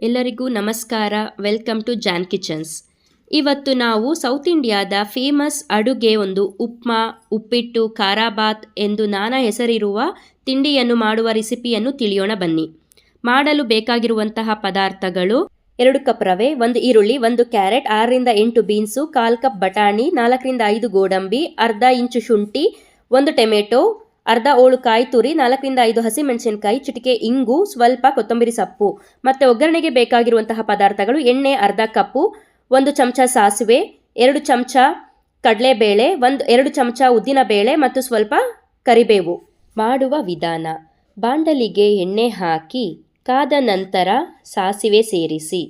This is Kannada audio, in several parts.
ಎಲ್ಲರಿಗೂ ನಮಸ್ಕಾರ. Welcome to John kitchens. ಇವತ್ತು ನಾವು ಸೌತ್ ಇಂಡಿಯಾದ ಫೇಮಸ್ ಅಡುಗೆ ಒಂದು ಉಪ್ಮಾ, ಉಪ್ಪಿಟ್ಟು, ಖಾರಾಬಾತ್ ಎಂದು ನಾನಾ ಹೆಸರಿರುವ ತಿಂಡಿಯನ್ನು ಮಾಡುವ ರೆಸಿಪಿಯನ್ನು ತಿಳಿಯೋಣ ಬನ್ನಿ. ಮಾಡಲು ಬೇಕಾಗಿರುವಂತಹ ಪದಾರ್ಥಗಳು: 2 ಕಪ್ ರವೆ, 1 ಈರುಳ್ಳಿ, 1 ಕ್ಯಾರೆಟ್, 6 ರಿಂದ 8 ಬೀನ್ಸು, 1/4 ಕಪ್ ಬಟಾಣಿ, 4 ರಿಂದ 5 ಗೋಡಂಬಿ, ಅರ್ಧ ಇಂಚು ಶುಂಠಿ, 1 ಟೊಮೆಟೊ, ಅರ್ಧ ಓಳು ಕಾಯಿ ತುರಿ, 4 ರಿಂದ 5 ಹಸಿಮೆಣಸಿನಕಾಯಿ, ಚಿಟಿಕೆ ಇಂಗು, ಸ್ವಲ್ಪ ಕೊತ್ತಂಬರಿ ಸೊಪ್ಪು. ಮತ್ತು ಒಗ್ಗರಣೆಗೆ ಬೇಕಾಗಿರುವಂತಹ ಪದಾರ್ಥಗಳು: ಎಣ್ಣೆ ಅರ್ಧ ಕಪ್ಪು, 1 ಚಮಚ ಸಾಸಿವೆ, 2 ಚಮಚ ಕಡಲೆಬೇಳೆ, 2 ಚಮಚ ಉದ್ದಿನಬೇಳೆ ಮತ್ತು ಸ್ವಲ್ಪ ಕರಿಬೇವು. ಮಾಡುವ ವಿಧಾನ: ಬಾಂಡಲಿಗೆ ಎಣ್ಣೆ ಹಾಕಿ ಕಾದ ನಂತರ ಸಾಸಿವೆ ಸೇರಿಸಿ.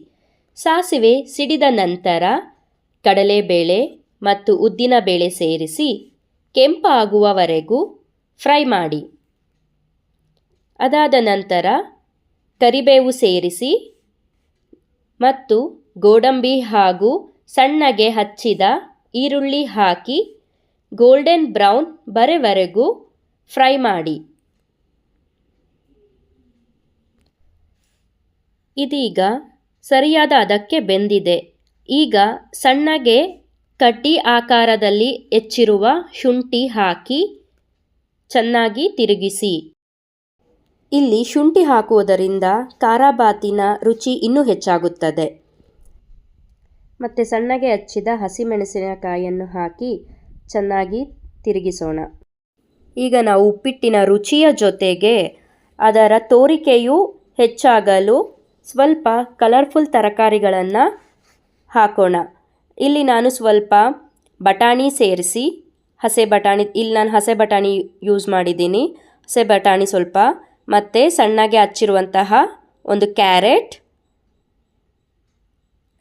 ಸಾಸಿವೆ ಸಿಡಿದ ನಂತರ ಕಡಲೆಬೇಳೆ ಮತ್ತು ಉದ್ದಿನಬೇಳೆ ಸೇರಿಸಿ ಕೆಂಪಾಗುವವರೆಗೂ ಫ್ರೈ ಮಾಡಿ. ಅದಾದ ನಂತರ ಕರಿಬೇವು ಸೇರಿಸಿ ಮತ್ತು ಗೋಡಂಬಿ ಹಾಗೂ ಸಣ್ಣಗೆ ಹಚ್ಚಿದ ಈರುಳ್ಳಿ ಹಾಕಿ ಗೋಲ್ಡನ್ ಬ್ರೌನ್ ಬರೋವರೆಗೂ ಫ್ರೈ ಮಾಡಿ. ಇದೀಗ ಸರಿಯಾದ ಹದಕ್ಕೆ ಬೆಂದಿದೆ. ಈಗ ಸಣ್ಣಗೆ ಕಡ್ಡಿ ಆಕಾರದಲ್ಲಿ ಹೆಚ್ಚಿರುವ ಶುಂಠಿ ಹಾಕಿ ಚೆನ್ನಾಗಿ ತಿರುಗಿಸಿ. ಇಲ್ಲಿ ಶುಂಠಿ ಹಾಕುವುದರಿಂದ ಖಾರಾಬಾತಿನ ರುಚಿ ಇನ್ನೂ ಹೆಚ್ಚಾಗುತ್ತದೆ. ಮತ್ತು ಸಣ್ಣಗೆ ಹಚ್ಚಿದ ಹಸಿಮೆಣಸಿನಕಾಯಿಯನ್ನು ಹಾಕಿ ಚೆನ್ನಾಗಿ ತಿರುಗಿಸೋಣ. ಈಗ ನಾವು ಉಪ್ಪಿಟ್ಟಿನ ರುಚಿಯ ಜೊತೆಗೆ ಅದರ ತೋರಿಕೆಯು ಹೆಚ್ಚಾಗಲು ಸ್ವಲ್ಪ ಕಲರ್ಫುಲ್ ತರಕಾರಿಗಳನ್ನು ಹಾಕೋಣ. ಇಲ್ಲಿ ನಾನು ಸ್ವಲ್ಪ ಬಟಾಣಿ ಸೇರಿಸಿ, ಇಲ್ಲಿ ನಾನು ಹಸೆ ಬಟಾಣಿ ಯೂಸ್ ಮಾಡಿದ್ದೀನಿ. ಹಸೆ ಬಟಾಣಿ ಸ್ವಲ್ಪ, ಮತ್ತು ಸಣ್ಣಗೆ ಹಚ್ಚಿರುವಂತಹ 1 ಕ್ಯಾರೆಟ್,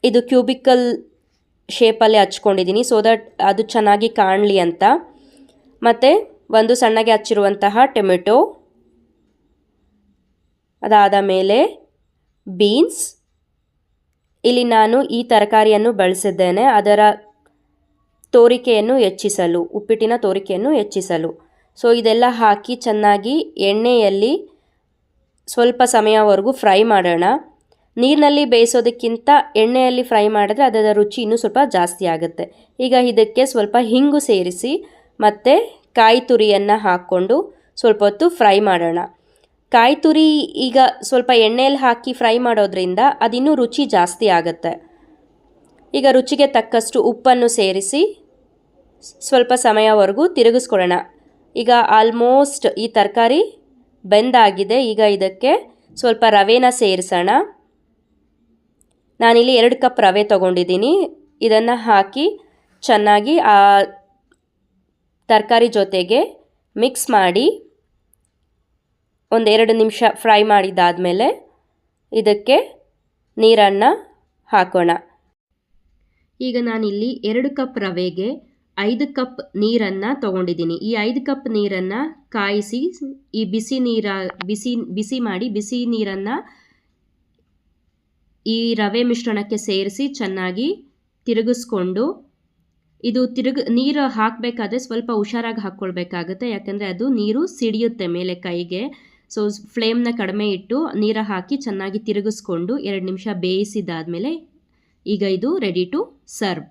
ಇದು ಕ್ಯೂಬಿಕಲ್ ಶೇಪಲ್ಲೇ ಹಚ್ಕೊಂಡಿದ್ದೀನಿ ಸೊ ದಟ್ ಅದು ಚೆನ್ನಾಗಿ ಕಾಣಲಿ ಅಂತ. ಮತ್ತು 1 ಸಣ್ಣಗೆ ಹಚ್ಚಿರುವಂತಹ ಟೊಮೆಟೊ. ಅದಾದ ಮೇಲೆ ಬೀನ್ಸ್. ಇಲ್ಲಿ ನಾನು ಈ ತರಕಾರಿಯನ್ನು ಬಳಸಿದ್ದೇನೆ ಅದರ ತೋರಿಕೆಯನ್ನು ಹೆಚ್ಚಿಸಲು, ಉಪ್ಪಿಟ್ಟಿನ ತೋರಿಕೆಯನ್ನು ಹೆಚ್ಚಿಸಲು. ಸೊ ಇದೆಲ್ಲ ಹಾಕಿ ಚೆನ್ನಾಗಿ ಎಣ್ಣೆಯಲ್ಲಿ ಸ್ವಲ್ಪ ಸಮಯವರೆಗೂ ಫ್ರೈ ಮಾಡೋಣ. ನೀರಿನಲ್ಲಿ ಬೇಯಿಸೋದಕ್ಕಿಂತ ಎಣ್ಣೆಯಲ್ಲಿ ಫ್ರೈ ಮಾಡಿದ್ರೆ ಅದರ ರುಚಿ ಇನ್ನೂ ಸ್ವಲ್ಪ ಜಾಸ್ತಿ ಆಗುತ್ತೆ. ಈಗ ಇದಕ್ಕೆ ಸ್ವಲ್ಪ ಹಿಂಗು ಸೇರಿಸಿ ಮತ್ತು ಕಾಯಿ ತುರಿಯನ್ನು ಹಾಕ್ಕೊಂಡು ಸ್ವಲ್ಪ ಹೊತ್ತು ಫ್ರೈ ಮಾಡೋಣ. ಕಾಯಿ ತುರಿ ಈಗ ಸ್ವಲ್ಪ ಎಣ್ಣೆಯಲ್ಲಿ ಹಾಕಿ ಫ್ರೈ ಮಾಡೋದ್ರಿಂದ ಅದಿನ್ನೂ ರುಚಿ ಜಾಸ್ತಿ ಆಗುತ್ತೆ. ಈಗ ರುಚಿಗೆ ತಕ್ಕಷ್ಟು ಉಪ್ಪನ್ನು ಸೇರಿಸಿ ಸ್ವಲ್ಪ ಸಮಯವರೆಗೂ ತಿರುಗಿಸ್ಕೊಳ್ಳೋಣ. ಈಗ ಆಲ್ಮೋಸ್ಟ್ ಈ ತರಕಾರಿ ಬೆಂದಾಗಿದೆ. ಈಗ ಇದಕ್ಕೆ ಸ್ವಲ್ಪ ರವೆನ ಸೇರಿಸೋಣ. ನಾನಿಲ್ಲಿ 2 ಕಪ್ ರವೆ ತೊಗೊಂಡಿದ್ದೀನಿ. ಇದನ್ನು ಹಾಕಿ ಚೆನ್ನಾಗಿ ಆ ತರಕಾರಿ ಜೊತೆಗೆ ಮಿಕ್ಸ್ ಮಾಡಿ 1-2 ನಿಮಿಷ ಫ್ರೈ ಮಾಡಿದ್ದಾದಮೇಲೆ ಇದಕ್ಕೆ ನೀರನ್ನು ಹಾಕೋಣ. ಈಗ ನಾನಿಲ್ಲಿ 2 ಕಪ್ ರವೆಗೆ 5 ಕಪ್ ನೀರನ್ನು ತೊಗೊಂಡಿದ್ದೀನಿ. ಈ 5 ಕಪ್ ನೀರನ್ನು ಕಾಯಿಸಿ ಈ ಬಿಸಿ ಮಾಡಿ ಬಿಸಿ ನೀರನ್ನು ಈ ರವೆ ಮಿಶ್ರಣಕ್ಕೆ ಸೇರಿಸಿ ಚೆನ್ನಾಗಿ ತಿರುಗಿಸ್ಕೊಂಡು, ಇದು ನೀರು ಹಾಕಬೇಕಾದ್ರೆ ಸ್ವಲ್ಪ ಹುಷಾರಾಗಿ ಹಾಕ್ಕೊಳ್ಬೇಕಾಗುತ್ತೆ, ಯಾಕಂದರೆ ಅದು ನೀರು ಸಿಡಿಯುತ್ತೆ ಮೇಲೆ ಕೈಗೆ. ಸೊ ಫ್ಲೇಮ್ನ ಕಡಿಮೆ ಇಟ್ಟು ನೀರು ಹಾಕಿ ಚೆನ್ನಾಗಿ ತಿರುಗಿಸ್ಕೊಂಡು 2 ನಿಮಿಷ ಬೇಯಿಸಿದ್ದಾದಮೇಲೆ ಈಗ ಇದು ರೆಡಿ ಟು ಸರ್ವ್.